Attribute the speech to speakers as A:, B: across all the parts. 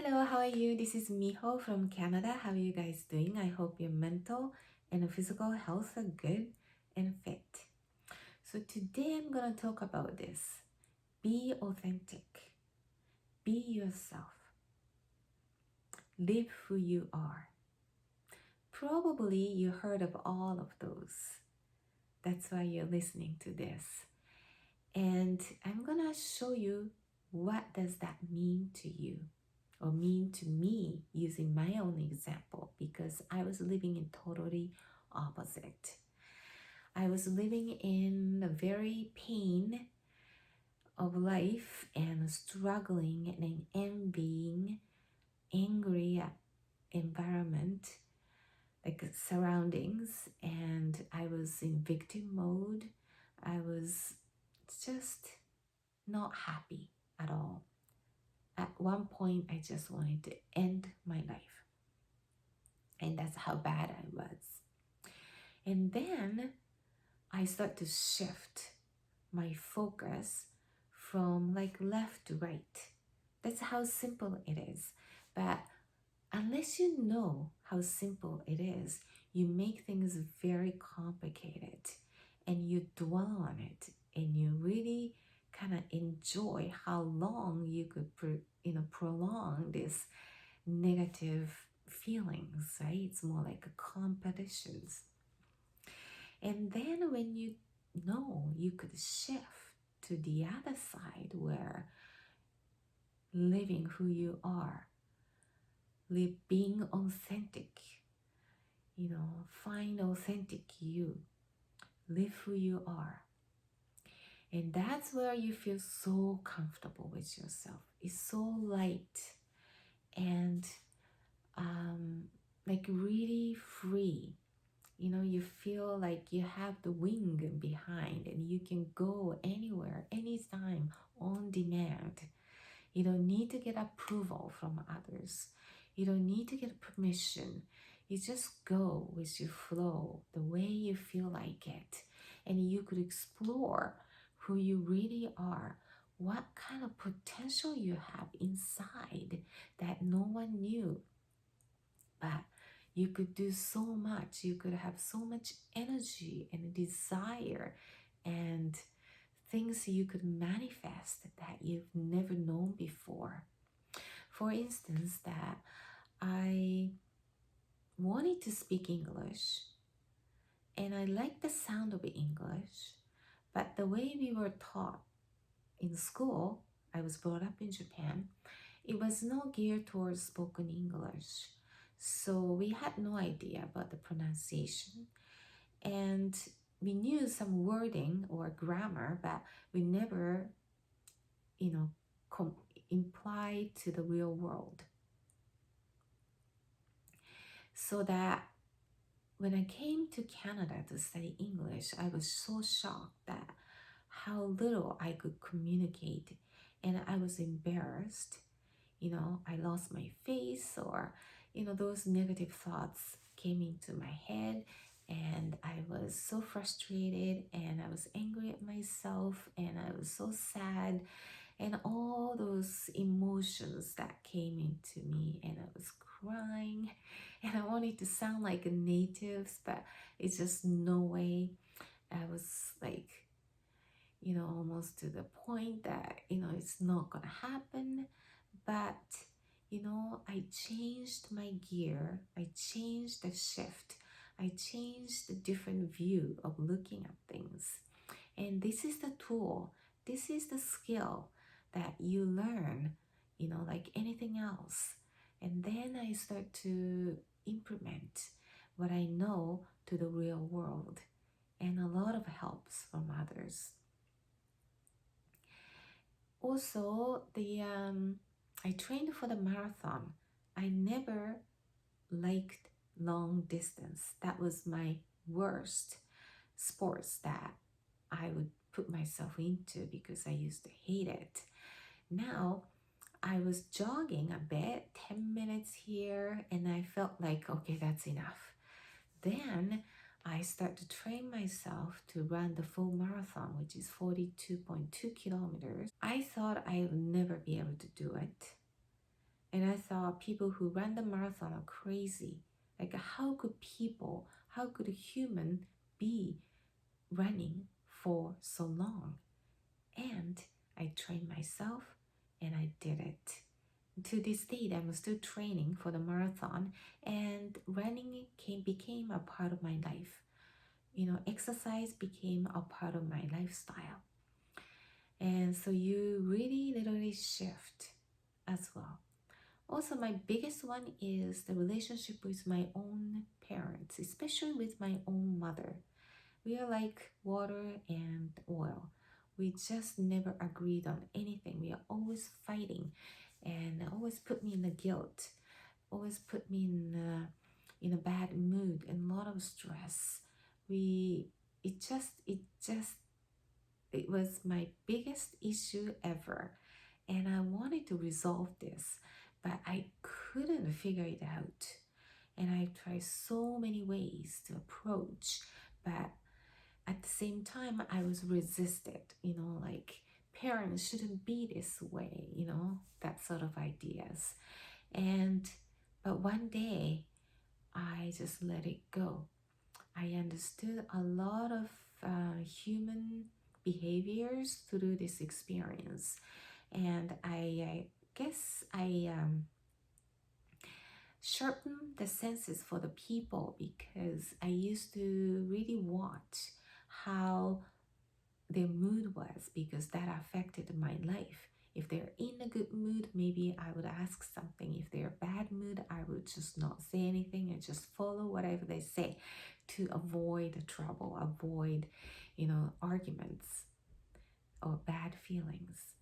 A: Hello, how are you? This is Miho from Canada. How are you guys doing? I hope your mental and physical health are good and fit. So today I'm going to talk about this. Be authentic. Be yourself. Live who you are. Probably you heard of all of those. That's why you're listening to this. And I'm going to show you what does that mean to you. Or mean to me using my own example, because I was living in totally opposite. I was living in the very pain of life and struggling and envying, angry environment, like surroundings, and I was in victim mode. I was just not happy at all. At one point, I just wanted to end my life. And that's how bad I was. And then I start to shift my focus from like left to right. That's how simple it is. But unless you know how simple it is, you make things very complicated and you dwell on it and you really kind of enjoy how long you could prolong this negative feelings, right? It's more like a competitions. And then when you know, you could shift to the other side where living who you are, being authentic, find authentic you, live who you are. And that's where you feel so comfortable with yourself. It's so light and like really free. You feel like you have the wing behind and you can go anywhere, anytime, on demand. You don't need to get approval from others. You don't need to get permission. You just go with your flow, the way you feel like it. And you could explore who you really are, what kind of potential you have inside that no one knew. But you could do so much. You could have so much energy and desire and things you could manifest that you've never known before. For instance, that I wanted to speak English and I liked the sound of English, but the way we were taught in school, I was brought up in Japan, it was not geared towards spoken English. So we had no idea about the pronunciation. And we knew some wording or grammar, but we never, implied to the real world. So that when I came to Canada to study English, I was so shocked that how little I could communicate. And I was embarrassed. I lost my face, or, those negative thoughts came into my head. And I was so frustrated and I was angry at myself and I was so sad and all those emotions that came into me, and I was crying and I wanted to sound like a native, but it's just no way. I was like, almost to the point that, it's not gonna happen. But, I changed my gear. I changed the shift. I changed the different view of looking at things. And this is the tool. This is the skill that you learn, like anything else. And then I start to implement what I know to the real world. And a lot of helps from others. Also, I trained for the marathon. I never liked long distance. That was my worst sports that I would put myself into because I used to hate it. Now, I was jogging a bit, 10 minutes here, and I felt like, okay, that's enough. Then I start to train myself to run the full marathon, which is 42.2 kilometers. I thought I would never be able to do it. And I thought people who run the marathon are crazy. Like, how could a human be running for so long? And I trained myself and I did it. To this day, I'm still training for the marathon, and running became a part of my life. Exercise became a part of my lifestyle. And so you really literally shift as well. Also, my biggest one is the relationship with my own parents, especially with my own mother. We are like water and oil. We just never agreed on anything. We are always fighting, and always put me in the guilt, always put me in a bad mood and a lot of stress. It was my biggest issue ever, and I wanted to resolve this, but I couldn't figure it out. And I tried so many ways to approach, but at the same time I was resisted, like parents shouldn't be this way, that sort of ideas. But one day I just let it go. I understood a lot of human behaviors through this experience, and I guess I sharpened the senses for the people, because I used to really watch how their mood was, because that affected my life. If they're in a good mood, maybe I would ask something. If they're bad mood, I would just not say anything and just follow whatever they say to avoid trouble, avoid, arguments or bad feelings.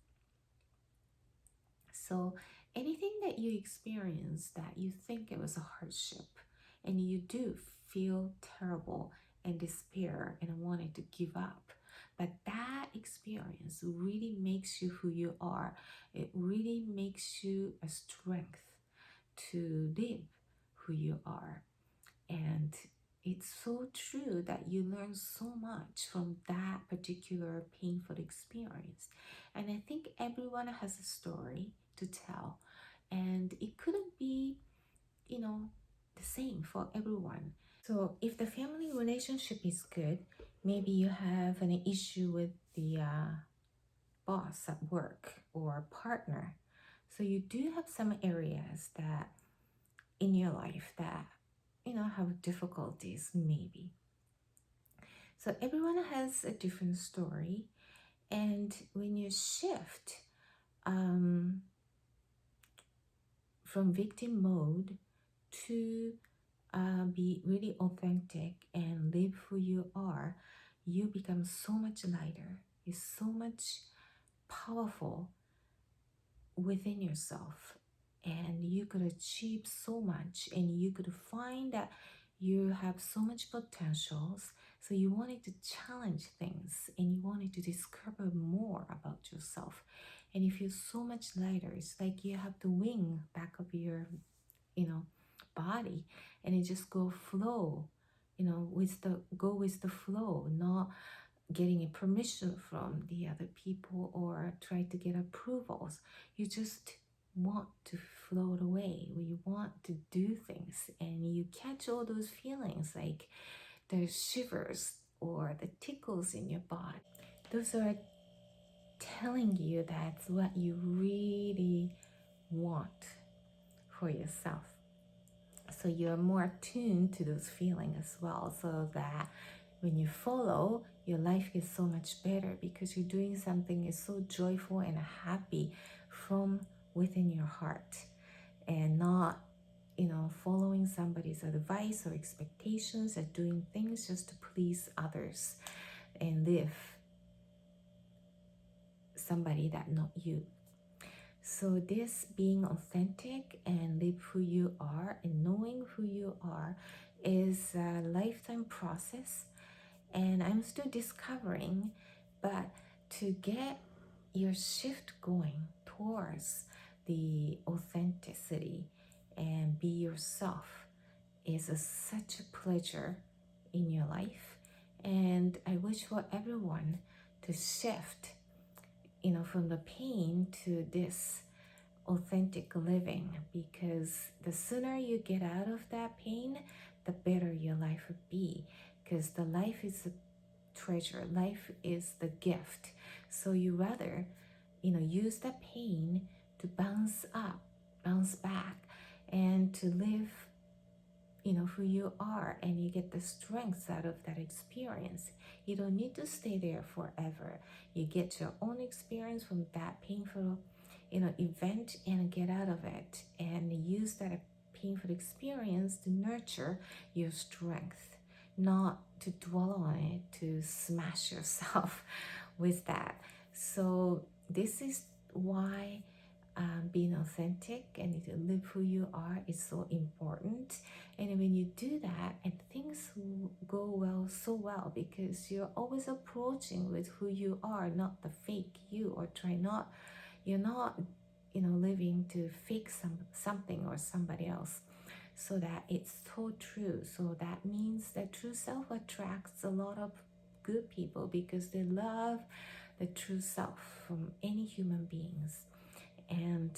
A: So anything that you experience that you think it was a hardship, and you do feel terrible and despair and wanted to give up, but that experience really makes you who you are. It really makes you a strength to live who you are. And it's so true that you learn so much from that particular painful experience. And I think everyone has a story to tell, and it couldn't be, the same for everyone. So if the family relationship is good, maybe you have an issue with the boss at work or partner. So you do have some areas that in your life that, have difficulties maybe. So everyone has a different story. And when you shift from victim mode to be really authentic and live who you are, you become so much lighter. You're so much powerful within yourself, and you could achieve so much, and you could find that you have so much potentials. So you wanted to challenge things, and you wanted to discover more about yourself, and you feel so much lighter. It's like you have the wing back of your body, and it just go with the flow, not getting a permission from the other people or try to get approvals. You just want to float away, or you want to do things, and you catch all those feelings, like the shivers or the tickles in your body. Those are telling you that's what you really want for yourself. So you're more attuned to those feelings as well, so that when you follow, your life gets so much better, because you're doing something is so joyful and happy from within your heart, and not following somebody's advice or expectations, or doing things just to please others and live somebody that not you. So this being authentic and live who you are and knowing who you are is a lifetime process, and I'm still discovering. But to get your shift going towards the authenticity and be yourself is such a pleasure in your life. And I wish for everyone to shift from the pain to this authentic living, because the sooner you get out of that pain, the better your life would be, because the life is a treasure, life is the gift. So you rather use the pain to bounce up, bounce back, and to live who you are, and you get the strength out of that experience. You don't need to stay there forever. You get your own experience from that painful event and get out of it, and use that painful experience to nurture your strength, not to dwell on it, to smash yourself with that. So this is why being authentic and to live who you are is so important. And when you do that, and things will go well, so well, because you're always approaching with who you are, not the fake you, or you're not living to fake something or somebody else, so that it's so true. So that means that true self attracts a lot of good people, because they love the true self from any human beings. And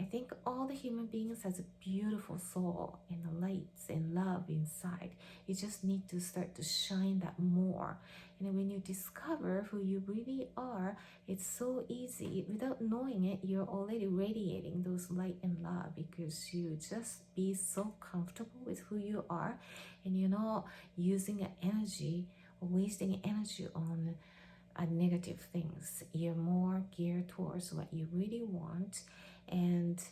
A: I think all the human beings has a beautiful soul and lights and love inside. You just need to start to shine that more. And when you discover who you really are, it's so easy. Without knowing it, you're already radiating those light and love, because you just be so comfortable with who you are, and you're not using energy or wasting energy on negative things. You're more geared towards what you really want, and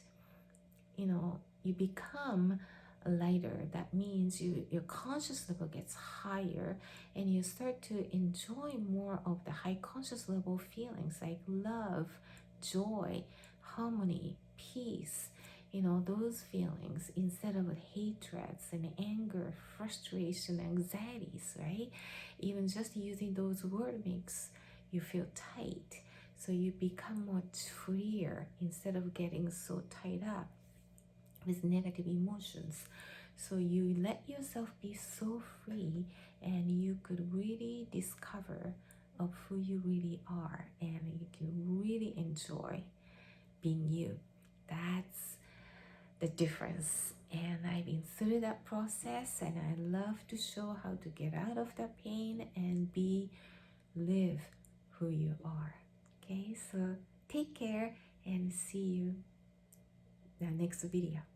A: you become lighter. That means your conscious level gets higher, and you start to enjoy more of the high conscious level feelings like love, joy, harmony, peace, those feelings, instead of hatreds and anger, frustration, anxieties, right? Even just using those words makes you feel tight. So you become much freer instead of getting so tied up with negative emotions. So you let yourself be so free, and you could really discover of who you really are, and you can really enjoy being you. That's the difference. And I've been through that process, and I love to show how to get out of that pain and live who you are. Okay, so take care and see you in the next video.